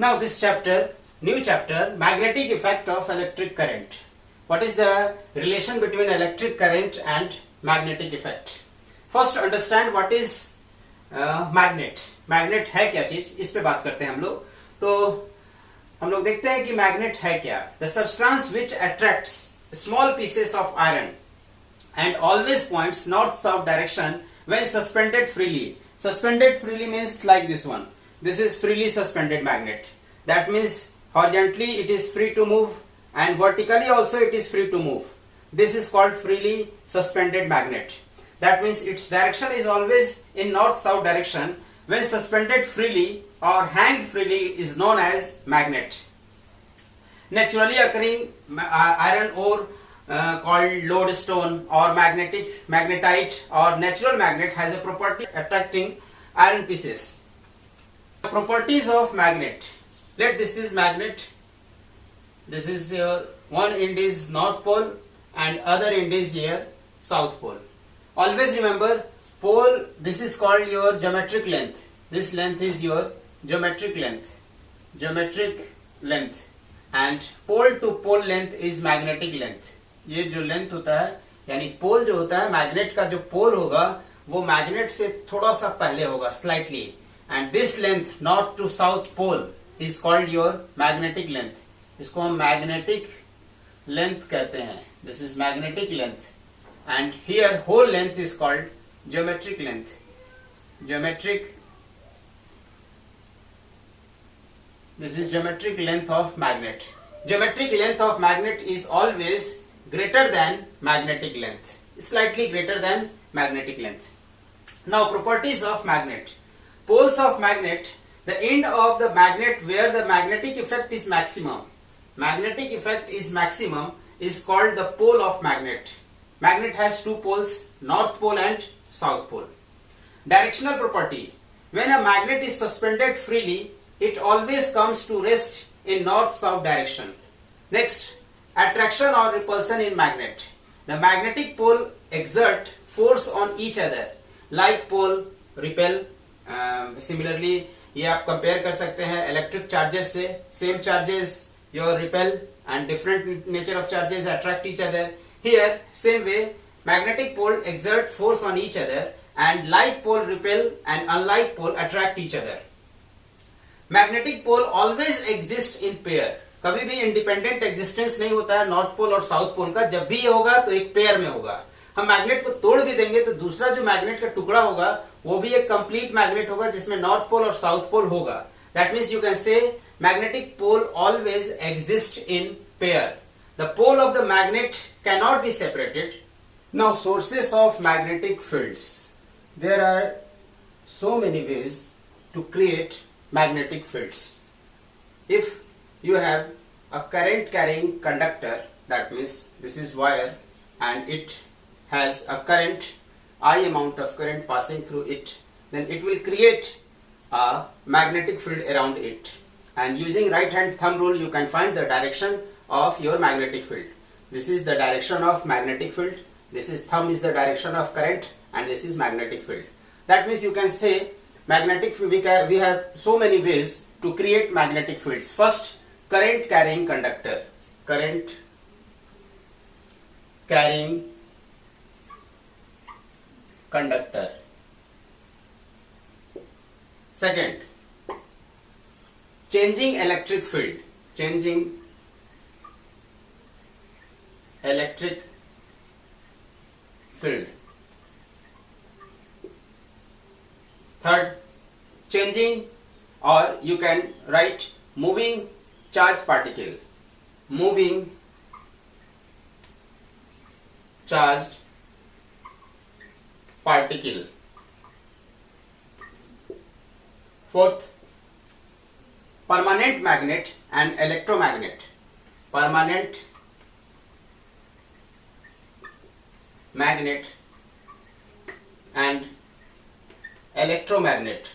Now this chapter, new chapter, magnetic effect of electric current. What is the relation between electric current and magnetic effect? First understand what is magnet. Magnet है क्या चीज, इस पे बात करते हैं हम लोग. तो हम लोग देखते हैं कि मैग्नेट है क्या. The substance which attracts small pieces of iron and always points north-south direction when suspended freely. Suspended freely means like this one. This is freely suspended magnet. That means horizontally it is free to move and vertically also it is free to move. This is called freely suspended magnet. That means its direction is always in north-south direction. When suspended freely or hanged freely is known as magnet. Naturally occurring iron ore called lodestone or magnetite or natural magnet has a property attracting iron pieces. The properties of magnet. Let this is magnet. This is your one end is north pole and other end is here south pole. Always remember pole, this is called your geometric length. This length is your geometric length. Geometric length. And pole to pole length is magnetic length. ये जो length होता है यानी पोल जो होता है magnet का जो पोल होगा वो मैग्नेट से थोड़ा सा पहले होगा slightly. And this length north to south pole is called your magnetic length. इसको हम मैग्नेटिक लेंथ कहते हैं. This is magnetic length and here whole length is called geometric length. Geometric, this is geometric length of magnet. Geometric length of magnet is always greater than magnetic length, slightly greater than magnetic length. Now properties of magnet. Poles of magnet, the end of the magnet where the magnetic effect is maximum. Magnetic effect is maximum is called the pole of magnet. Magnet has two poles, north pole and south pole. Directional property. When a magnet is suspended freely, it always comes to rest in north-south direction. Next, attraction or repulsion in magnet. The magnetic pole exert force on each other. Like pole repel. Similarly, ये आप compare कर सकते हैं electric charges से. Same charges your repel and different nature of charges attract each other. Here, same way, magnetic pole exert force on each other and like pole repel and unlike pole attract each other. Magnetic pole always exist in pair. कभी भी independent existence नहीं होता है north pole और south पोल का. जब भी ये होगा तो एक पेयर में होगा. हम मैग्नेट को तोड़ भी देंगे तो दूसरा जो मैग्नेट का टुकड़ा होगा वो भी एक कंप्लीट मैग्नेट होगा जिसमें नॉर्थ पोल और साउथ पोल होगा. That means you can say magnetic pole always exist in pair. The pole of the magnet can not be separated. Now sources of magnetic fields. There are so many ways to create magnetic fields. If you have a current carrying conductor, that means this is wire and it has a current, I amount of current passing through it, then it will create a magnetic field around it. And using right hand thumb rule you can find the direction of your magnetic field. This is the direction of magnetic field. This is thumb is the direction of current and this is magnetic field. That means you can say magnetic field, we have so many ways to create magnetic fields. First, current carrying conductor. Current carrying conductor. Second, changing electric field. Changing electric field. Third, changing or you can write moving charge particle. Moving charged particle. Fourth, permanent magnet and electromagnet. Permanent magnet and electromagnet.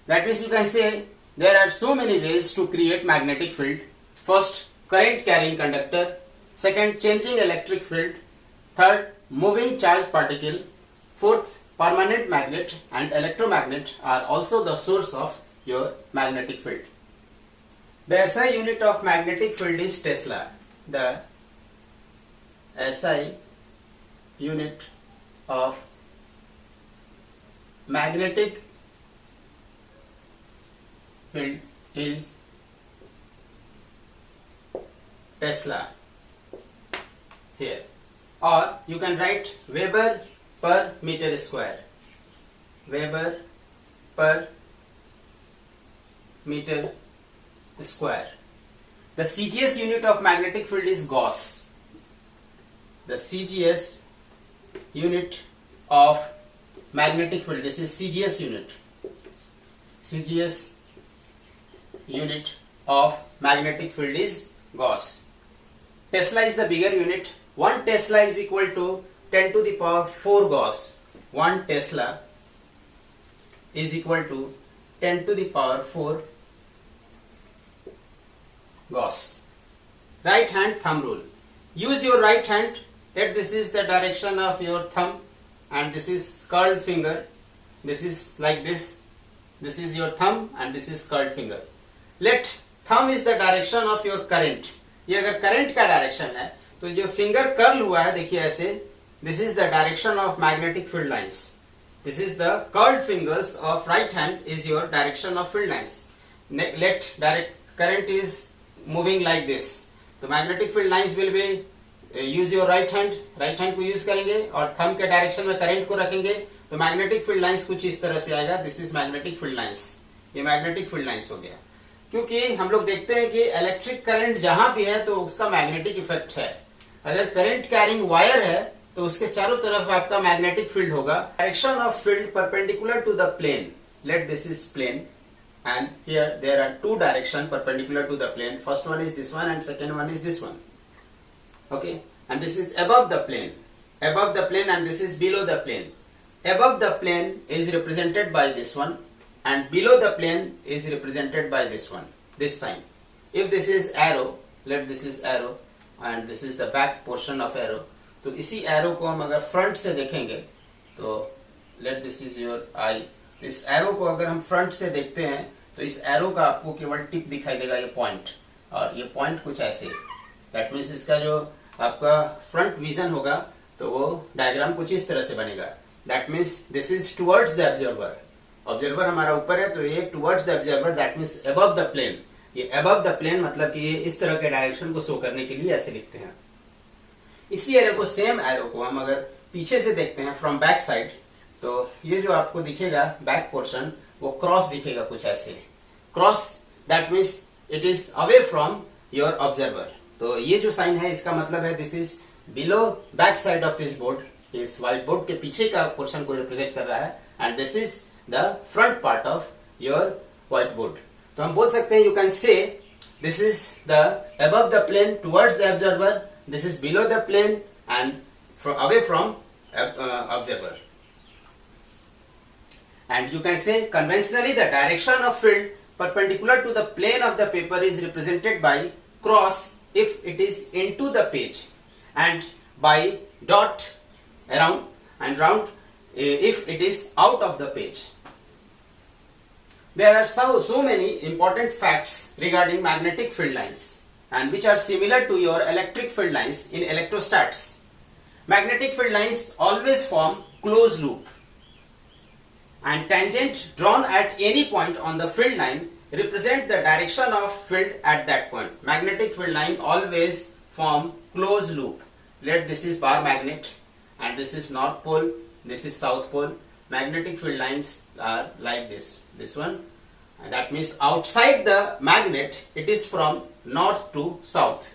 That means you can say there are so many ways to create magnetic field. First, current carrying conductor. Second, changing electric field. Third, moving charge particle. Fourth, permanent magnet and electromagnet are also the source of your magnetic field. The SI unit of magnetic field is Tesla. The SI unit of magnetic field is Tesla here, or you can write Weber per meter square. Weber per meter square. The CGS unit of magnetic field is Gauss. The CGS unit of magnetic field, this is CGS unit. CGS unit of magnetic field is Gauss. Tesla is the bigger unit. 1 Tesla is equal to 10 to the power 4 Gauss. 1 Tesla is equal to 10 to the power 4 Gauss. Right hand thumb rule. Use your right hand, that this is the direction of your thumb and this is curled finger. This is like this. This is your thumb and this is curled finger. Let thumb is the direction of your current. ये अगर current का direction है तो जो finger curl हुआ है देखिए ऐसे, this is the direction of magnetic field lines. This is the curled fingers of right hand is your direction of field lines. Let direct current is moving like this, तो magnetic field lines will be use your right hand को use करेंगे और thumb के direction में current को रखेंगे तो magnetic field lines कुछ इस तरह से आएगा. This is magnetic field lines. ये मैग्नेटिक फील्ड लाइंस हो गया, क्योंकि हम लोग देखते हैं कि इलेक्ट्रिक करंट जहां भी है तो उसका मैग्नेटिक इफेक्ट है. अगर करंट कैरिंग वायर है तो उसके चारों तरफ आपका मैग्नेटिक फील्ड होगा. Direction of field perpendicular to the plane. Let this is plane and here there are two direction perpendicular to the plane. First one is this one and second one is this one. Okay, and this is above the plane and this is below the plane. Above the plane is represented by this one and below the plane is represented by this one, this sign. If this is arrow, let this is arrow and this is the back portion of arrow. तो इसी arrow को हम अगर front से देखेंगे तो let this is your eye. इस arrow को अगर हम front से देखते हैं तो इस arrow का आपको केवल टिप दिखाई देगा, ये point, और ये point कुछ ऐसे. That means इसका जो आपका front vision होगा तो वो डायग्राम कुछ इस तरह से बनेगा. That means this is towards the observer. Observer हमारा ऊपर है तो ये towards the observer, that means above the plane. ये अबव द प्लेन मतलब कि ये इस तरह के डायरेक्शन को शो करने के लिए ऐसे लिखते हैं. इसी एरो को, सेम एरो को हम अगर पीछे से देखते हैं फ्रॉम बैक साइड तो ये जो आपको दिखेगा बैक पोर्शन वो क्रॉस दिखेगा कुछ ऐसे. Cross, that means it is away from your observer. तो ये जो साइन है इसका मतलब है this is below back side of this board. इस व्हाइट बोर्ड के पीछे का पोर्शन को रिप्रेजेंट कर रहा है and this is the front part of your whiteboard. तो हम बोल सकते हैं, you can say this is the above the plane towards the observer, this is below the plane and away from observer. And you can say conventionally the direction of field perpendicular to the plane of the paper is represented by cross if it is into the page and by dot around and round if it is out of the page. There are so many important facts regarding magnetic field lines and which are similar to your electric field lines in electrostats. Magnetic field lines always form closed loop and tangent drawn at any point on the field line represent the direction of field at that point. Magnetic field line always form closed loop. Let this is bar magnet and this is north pole, this is south pole. Magnetic field lines are like this. This one, and that means outside the magnet it is from north to south,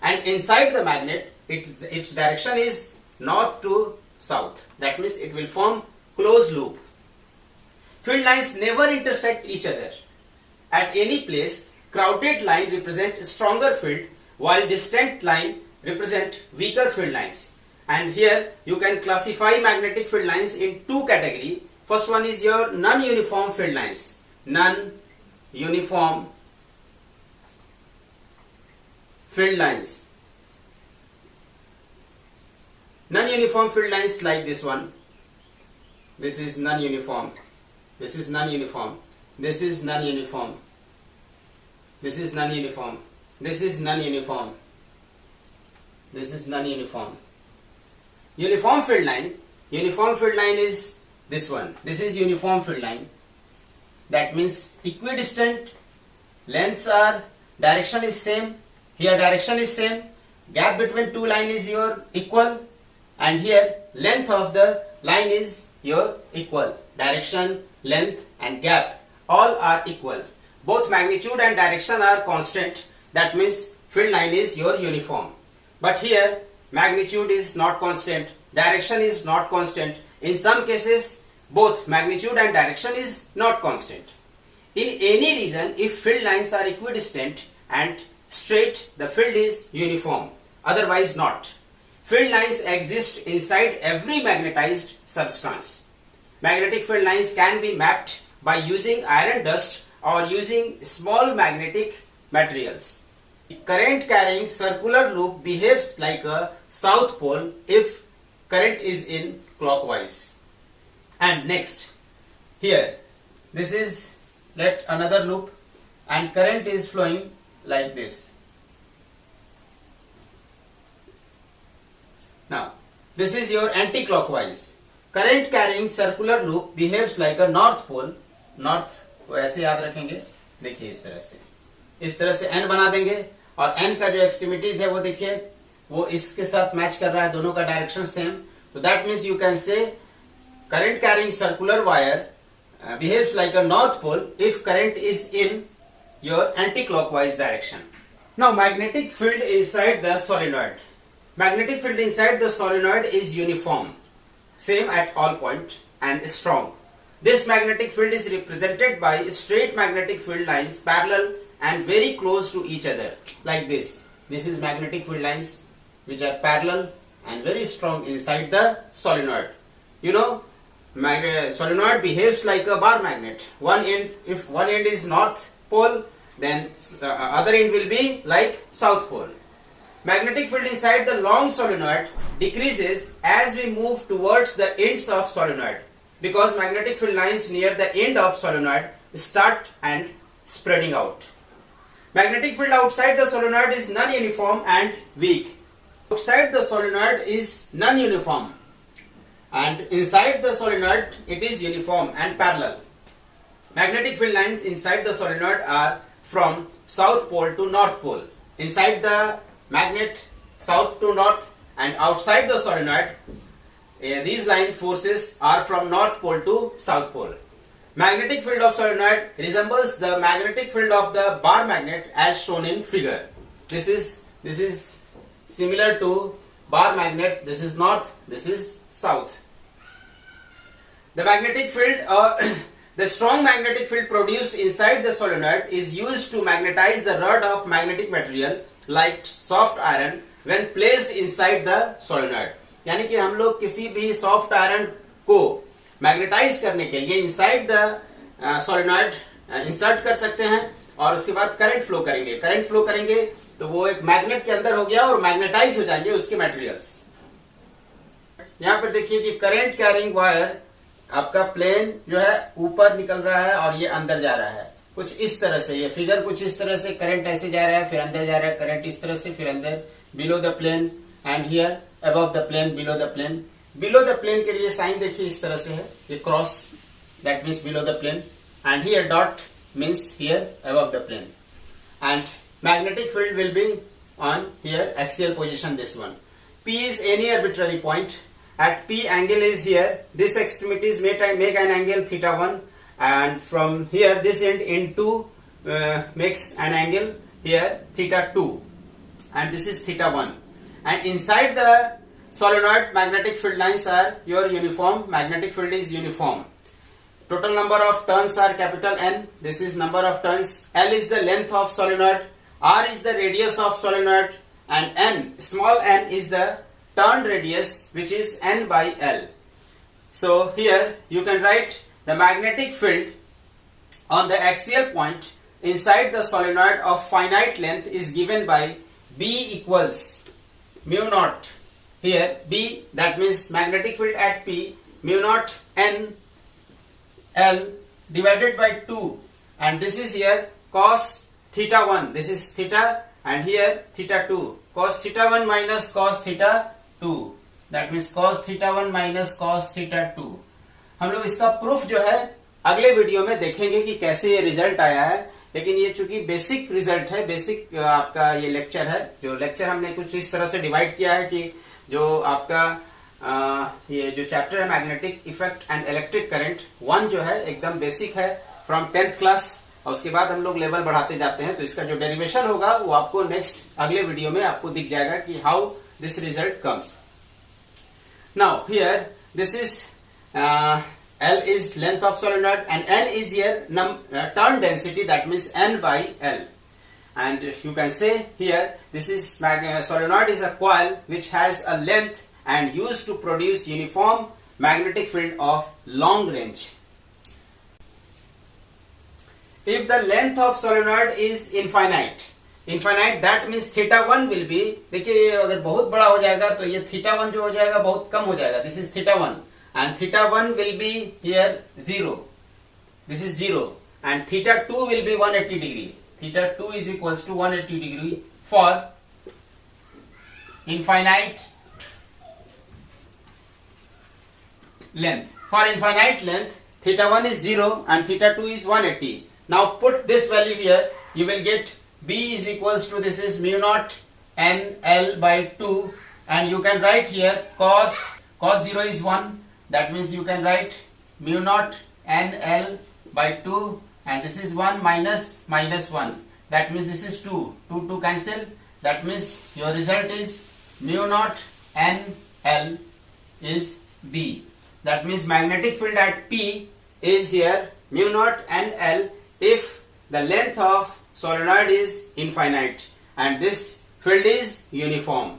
and inside the magnet its direction is north to south. That means it will form closed loop. Field lines never intersect each other. At any place, crowded line represent stronger field while distant line represent weaker field lines. And here you can classify magnetic field lines in two categories. First one is your non-uniform field lines. Non-uniform field lines. Non-uniform field lines like this one. this is non-uniform, this is non-uniform, this is non-uniform, this is non-uniform, this is non-uniform, this is non-uniform. Uniform field line is this one. This is uniform field line. That means equidistant, lengths are, direction is same, here direction is same, gap between two line is your equal, and here length of the line is your equal. Direction, length and gap all are equal. Both magnitude and direction are constant. That means field line is your uniform. But here magnitude is not constant, direction is not constant. In some cases both magnitude and direction is not constant. In any region, if field lines are equidistant and straight, the field is uniform, otherwise not. Field lines exist inside every magnetized substance. Magnetic field lines can be mapped by using iron dust or using small magnetic materials. Current carrying circular loop behaves like a south pole if current is in clockwise. And next, here, this is let another loop and current is flowing like this. Now, this is your anti-clockwise. Current carrying circular loop behaves like a north pole. North को ऐसे याद रखेंगे, देखिए इस तरह से n बना देंगे और n का जो एक्सट्रीमिटीज है वो देखिए वो इसके साथ मैच कर रहा है, दोनों का डायरेक्शन सेम. तो दैट मीन्स यू कैन से current carrying circular wire behaves like a north pole if current is in your anti-clockwise direction. Now magnetic field inside the solenoid. Magnetic field inside the solenoid is uniform, same at all point and strong. This magnetic field is represented by straight magnetic field lines parallel and very close to each other like this. This is magnetic field lines which are parallel and very strong inside the solenoid. You know, solenoid behaves like a bar magnet. One end, if one end is north pole, then other end will be like south pole. Magnetic field inside the long solenoid decreases as we move towards the ends of solenoid, because magnetic field lines near the end of solenoid start and spreading out. Magnetic field outside the solenoid is non-uniform and weak. Outside the solenoid is non-uniform, and inside the solenoid it is uniform and parallel. Magnetic field lines inside the solenoid are from south pole to north pole. Inside the magnet, south to north, and outside the solenoid, these line forces are from north pole to south pole. Magnetic field of solenoid resembles the magnetic field of the bar magnet as shown in figure. This is similar to bar magnet. This is north, this is south. The magnetic field, the strong magnetic field produced inside the solenoid is used to magnetize the rod of magnetic material like soft iron when placed inside the solenoid. यानी कि हम लोग किसी भी soft iron को magnetise करने के लिए इनसाइड द सोलेनॉइड इंसर्ट कर सकते हैं और उसके बाद करंट फ्लो करेंगे तो वो एक मैग्नेट के अंदर हो गया और मैग्नेटाइज हो जाएंगे उसके मटेरियल्स. यहाँ पर देखिए कि करंट कैरिंग वायर आपका प्लेन जो है ऊपर निकल रहा है और ये अंदर जा रहा है कुछ इस तरह से. ये फिगर कुछ इस तरह से, करंट ऐसे जा रहा है फिर अंदर जा रहा है, करंट इस तरह से फिर अंदर, below the plane and here above the plane, below the plane. Below the plane के लिए साइन देखिए इस तरह से है, ये cross, that means below the plane, and here dot means here above the plane. And magnetic field will be on here axial position, this one. P is any arbitrary point. At P angle is here. This extremities make an angle theta 1, and from here this end into makes an angle here theta 2, and this is theta 1. And inside the solenoid, magnetic field lines are your uniform. Magnetic field is uniform. Total number of turns are capital N. This is number of turns. L is the length of solenoid. R is the radius of solenoid. And N, small n, is the turn radius, which is N by L. So here you can write the magnetic field on the axial point inside the solenoid of finite length is given by B equals mu naught. Here B, that means magnetic field at P mu naught n L divided by 2, and this is here cos theta 1, this is theta, and here theta 2, cos theta 1 minus cos theta 2, that means cos theta 1 minus cos theta 2. हम लोग इसका proof जो है अगले video में देखेंगे कि कैसे ये रिजल्ट आया है, लेकिन ये चूंकि बेसिक रिजल्ट है, बेसिक आपका ये लेक्चर है, जो लेक्चर हमने कुछ इस तरह से डिवाइड किया है कि जो आपका ये जो चैप्टर है magnetic effect and electric current 1 जो है एकदम बेसिक है फ्रॉम 10th क्लास, और उसके बाद हम लोग लेवल बढ़ाते जाते हैं, तो इसका जो डेरिवेशन होगा वो आपको नेक्स्ट अगले वीडियो में आपको दिख जाएगा कि how this result comes. Now here this is L is length of solenoid and N is here turn density, that means N by L, and you can say here this is solenoid is a coil which has a length and used to produce uniform magnetic field of long range. If the length of solenoid is infinite that means theta 1 will be, देखिए अगर बहुत बड़ा हो जाएगा तो ये theta 1 जो हो जाएगा बहुत कम हो जाएगा, this is theta 1, and theta 1 will be here 0, this is 0, and theta 2 will be 180 degree, theta 2 is equals to 180 degree for infinite length. For infinite length theta 1 is 0 and theta 2 is 180. Now put this value here, you will get B is equals to, this is mu naught n L by 2, and you can write here cos 0 is 1, that means you can write mu naught n L by 2, and this is 1 minus 1, that means this is 2 cancel, that means your result is mu naught n L is B. That means magnetic field at P is here mu naught n L if the length of solenoid is infinite and this field is uniform.